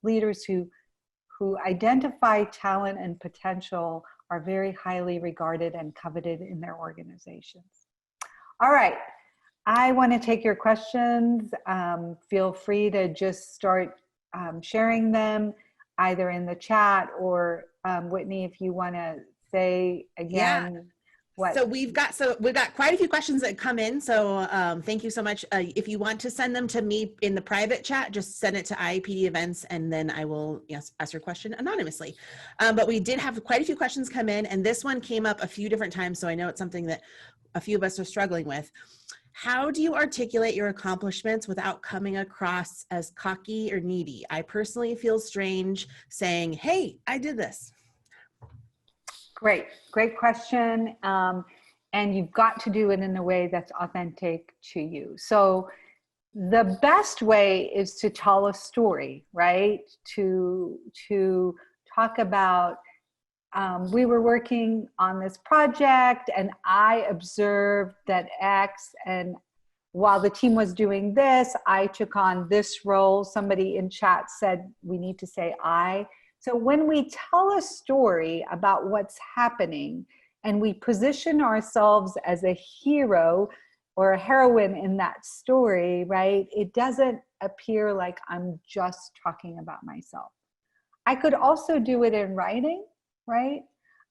Leaders who identify talent and potential are very highly regarded and coveted in their organizations. All right, I want to take your questions. Feel free to just start sharing them either in the chat or Whitney, if you want to say again what? So we've got quite a few questions that come in. So thank you so much. If you want to send them to me in the private chat, just send it to IAPD events, and then I will ask your question anonymously. But we did have quite a few questions come in, and this one came up a few different times. So I know it's something that a few of us are struggling with. How do you articulate your accomplishments without coming across as cocky or needy? I personally feel strange saying, "Hey, I did this." Great question. And you've got to do it in a way that's authentic to you. So the best way is to tell a story, right? To talk about, we were working on this project and I observed that X, and while the team was doing this, I took on this role. Somebody in chat said we need to say I. So when we tell a story about what's happening and we position ourselves as a hero or a heroine in that story, right, it doesn't appear like I'm just talking about myself. I could also do it in writing, right?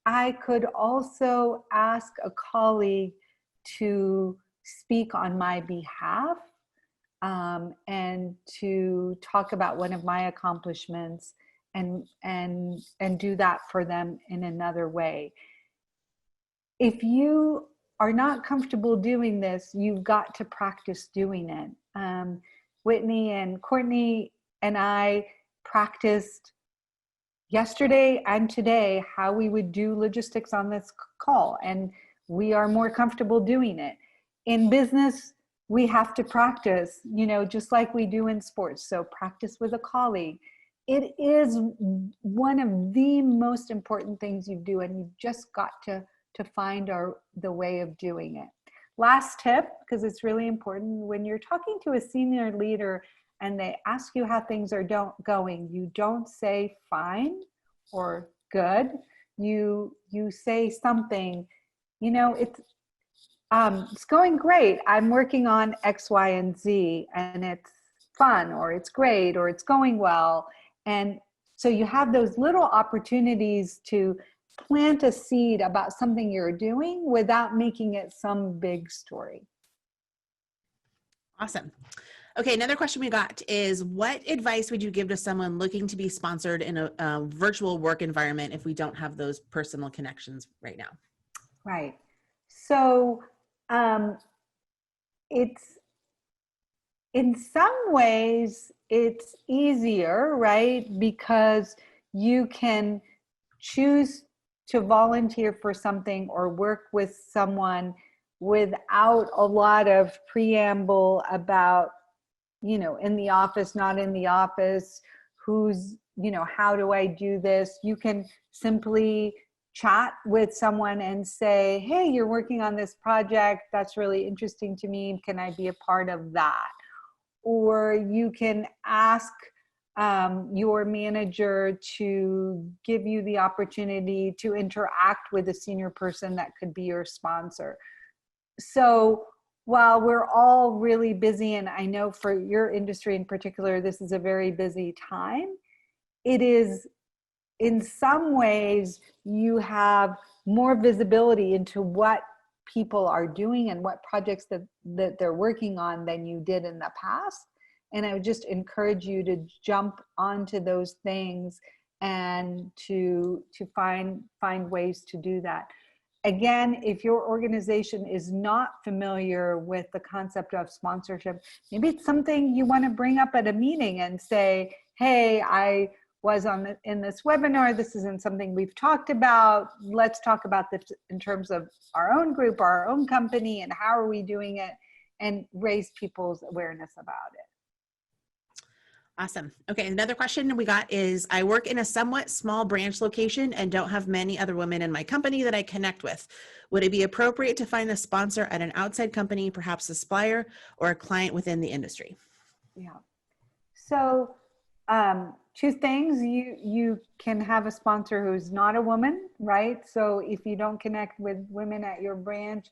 I could also ask a colleague to speak on my behalf and to talk about one of my accomplishments and do that for them in another way. If you are not comfortable doing this, you've got to practice doing it. Whitney and Courtney and I practiced yesterday and today how we would do logistics on this call, and we are more comfortable doing it. In business, we have to practice, just like we do in sports. So practice with a colleague. It is one of the most important things you do, and you've just got to find the way of doing it. Last tip, because it's really important, when you're talking to a senior leader and they ask you how things are going, you don't say fine or good. You say something, it's going great. I'm working on X, Y, and Z, and it's fun, or it's great, or it's going well. And so you have those little opportunities to plant a seed about something you're doing without making it some big story. Awesome. Okay, another question we got is, what advice would you give to someone looking to be sponsored in a virtual work environment if we don't have those personal connections right now? Right. So it's, in some ways, it's easier, right? Because you can choose to volunteer for something or work with someone without a lot of preamble about, in the office, not in the office, who's, how do I do this? You can simply chat with someone and say, hey, you're working on this project. That's really interesting to me. Can I be a part of that? Or you can ask your manager to give you the opportunity to interact with a senior person that could be your sponsor. So while we're all really busy, and I know for your industry in particular, this is a very busy time, it is, in some ways, you have more visibility into what people are doing and what projects that they're working on than you did in the past. And I would just encourage you to jump onto those things and to find ways to do that. Again, if your organization is not familiar with the concept of sponsorship, maybe it's something you want to bring up at a meeting and say, hey, I was in this webinar, this isn't something we've talked about. Let's talk about this in terms of our own group, our own company, and how are we doing it, and raise people's awareness about it. Awesome. Okay, another question we got is, I work in a somewhat small branch location and don't have many other women in my company that I connect with. Would it be appropriate to find a sponsor at an outside company, perhaps a supplier or a client within the industry? Yeah. So two things, you can have a sponsor who's not a woman, right? So if you don't connect with women at your branch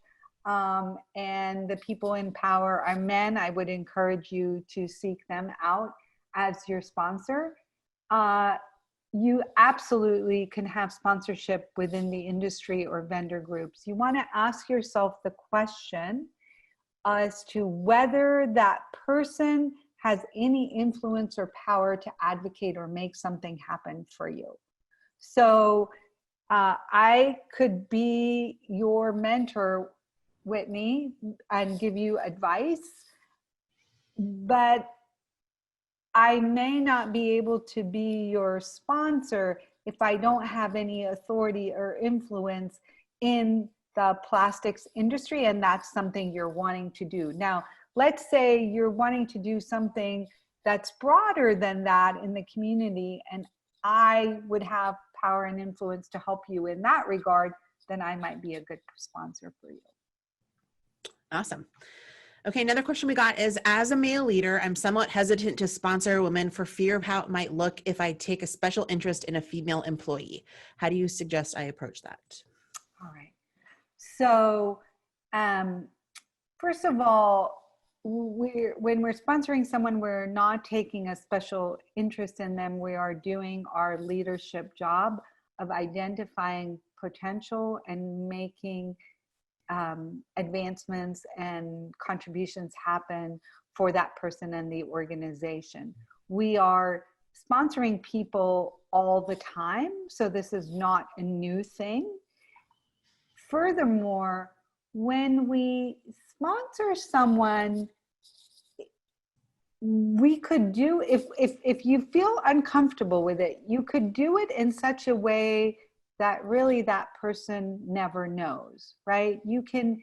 and the people in power are men, I would encourage you to seek them out as your sponsor. you absolutely can have sponsorship within the industry or vendor groups. You want to ask yourself the question as to whether that person has any influence or power to advocate or make something happen for you. So I could be your mentor, Whitney, and give you advice, but I may not be able to be your sponsor if I don't have any authority or influence in the plastics industry, and that's something you're wanting to do. Now, let's say you're wanting to do something that's broader than that in the community, and I would have power and influence to help you in that regard, then I might be a good sponsor for you. Awesome. Okay, another question we got is, as a male leader, I'm somewhat hesitant to sponsor women for fear of how it might look if I take a special interest in a female employee. How do you suggest I approach that? All right. So, first of all, when we're sponsoring someone, we're not taking a special interest in them. We are doing our leadership job of identifying potential and making advancements and contributions happen for that person and the organization. We are sponsoring people all the time, so this is not a new thing. Furthermore, when we sponsor someone, we could do, if you feel uncomfortable with it, you could do it in such a way that really that person never knows, right? You can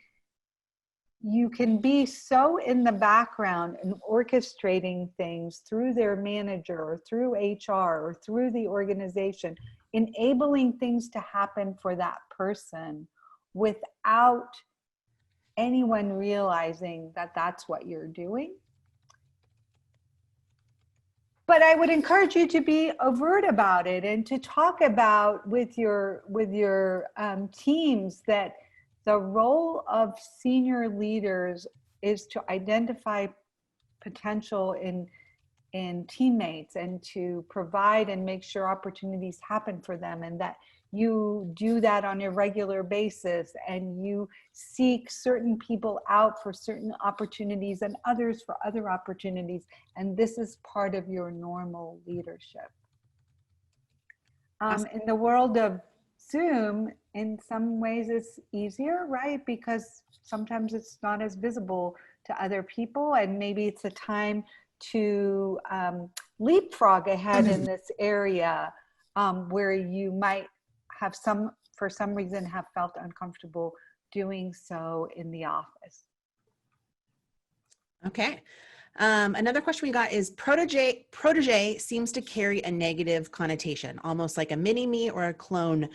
be so in the background and orchestrating things through their manager or through HR or through the organization, enabling things to happen for that person without anyone realizing that that's what you're doing. But I would encourage you to be overt about it and to talk about with your teams that the role of senior leaders is to identify potential in teammates and to provide and make sure opportunities happen for them, and that you do that on a regular basis, and you seek certain people out for certain opportunities and others for other opportunities. And this is part of your normal leadership. In the world of Zoom, in some ways it's easier, right? Because sometimes it's not as visible to other people, and maybe it's a time to leapfrog ahead in this area where you might have for some reason have felt uncomfortable doing so in the office. Okay. Another question we got is, protege seems to carry a negative connotation, almost like a mini-me or a clone.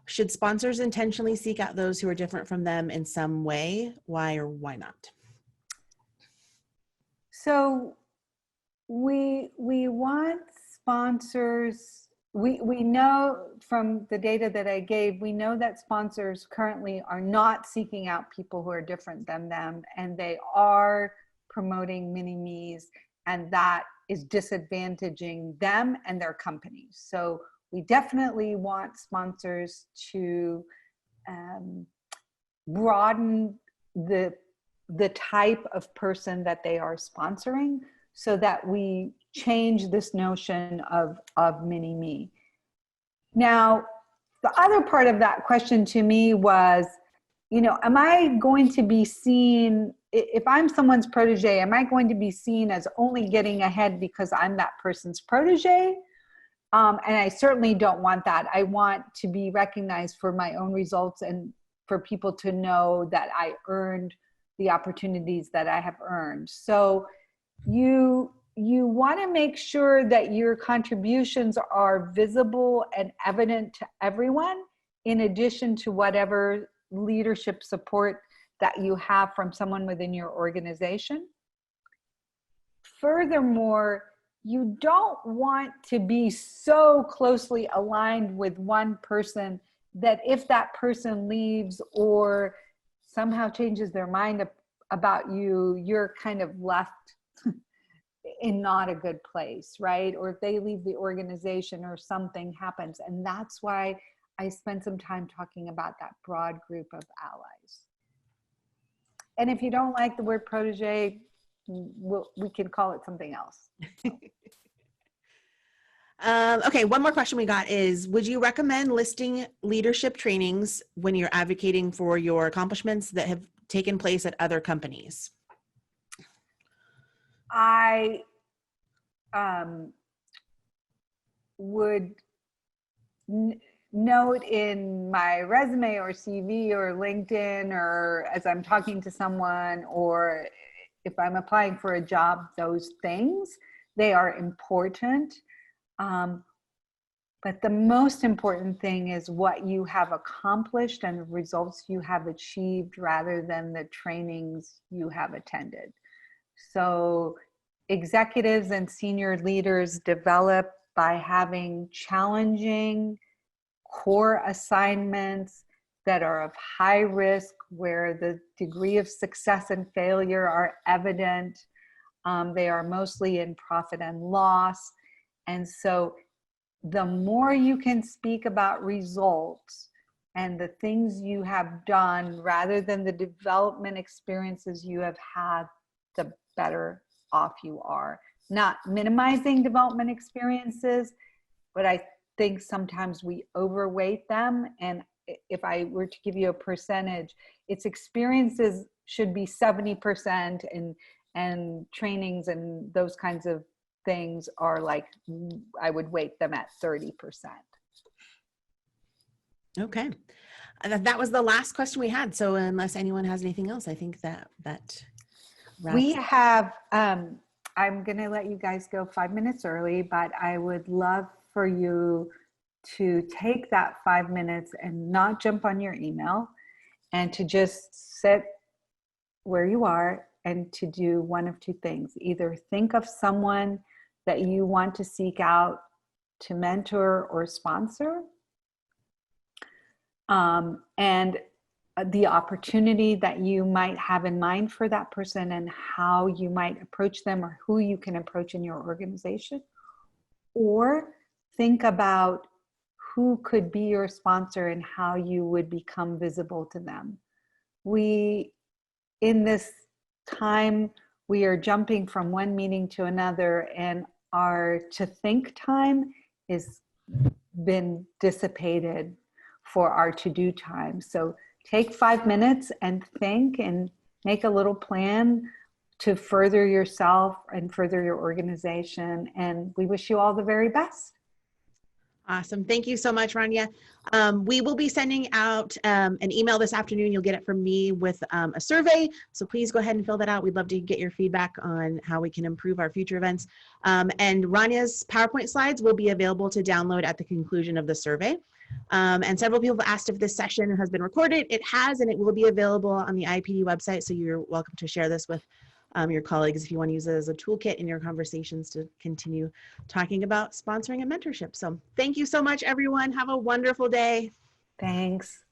Should sponsors intentionally seek out those who are different from them in some way? Why or why not? So we want sponsors. We know from the data that I gave, we know that sponsors currently are not seeking out people who are different than them, and they are promoting mini-me's, and that is disadvantaging them and their companies. So we definitely want sponsors to broaden the type of person that they are sponsoring, so that we change this notion of mini-me. Now, the other part of that question to me was, am I going to be seen, if I'm someone's protege, am I going to be seen as only getting ahead because I'm that person's protege? And I certainly don't want that. I want to be recognized for my own results and for people to know that I earned the opportunities that I have earned. So you want to make sure that your contributions are visible and evident to everyone, in addition to whatever leadership support that you have from someone within your organization. Furthermore, you don't want to be so closely aligned with one person that if that person leaves or somehow changes their mind about you, you're kind of left in not a good place, right? Or if they leave the organization or something happens. And that's why I spent some time talking about that broad group of allies. And if you don't like the word protege, we can call it something else. Okay, one more question we got is, would you recommend listing leadership trainings when you're advocating for your accomplishments that have taken place at other companies? I would note in my resume or CV or LinkedIn, or as I'm talking to someone, or if I'm applying for a job, those things, they are important. But the most important thing is what you have accomplished and the results you have achieved rather than the trainings you have attended. So executives and senior leaders develop by having challenging core assignments that are of high risk, where the degree of success and failure are evident. They are mostly in profit and loss. And so the more you can speak about results and the things you have done rather than the development experiences you have had, the better off you are. Not minimizing development experiences, but I think sometimes we overweight them. And if I were to give you a percentage, its experiences should be 70%, and trainings and those kinds of things are like, I would weight them at 30%. Okay. That was the last question we had. So unless anyone has anything else, I think that we have, I'm going to let you guys go 5 minutes early, but I would love for you to take that 5 minutes and not jump on your email, and to just sit where you are and to do one of two things. Either think of someone that you want to seek out to mentor or sponsor, and the opportunity that you might have in mind for that person and how you might approach them or who you can approach in your organization. Or think about who could be your sponsor and how you would become visible to them. In this time, we are jumping from one meeting to another, and our to think time has been dissipated for our to-do time. So take 5 minutes and think and make a little plan to further yourself and further your organization. And we wish you all the very best. Awesome. Thank you so much, Rania. We will be sending out an email this afternoon. You'll get it from me with a survey. So please go ahead and fill that out. We'd love to get your feedback on how we can improve our future events. And Rania's PowerPoint slides will be available to download at the conclusion of the survey. And several people have asked if this session has been recorded. It has, and it will be available on the IAPD website. So you're welcome to share this with your colleagues if you want to use it as a toolkit in your conversations to continue talking about sponsoring and mentorship. So thank you so much, everyone. Have a wonderful day. Thanks.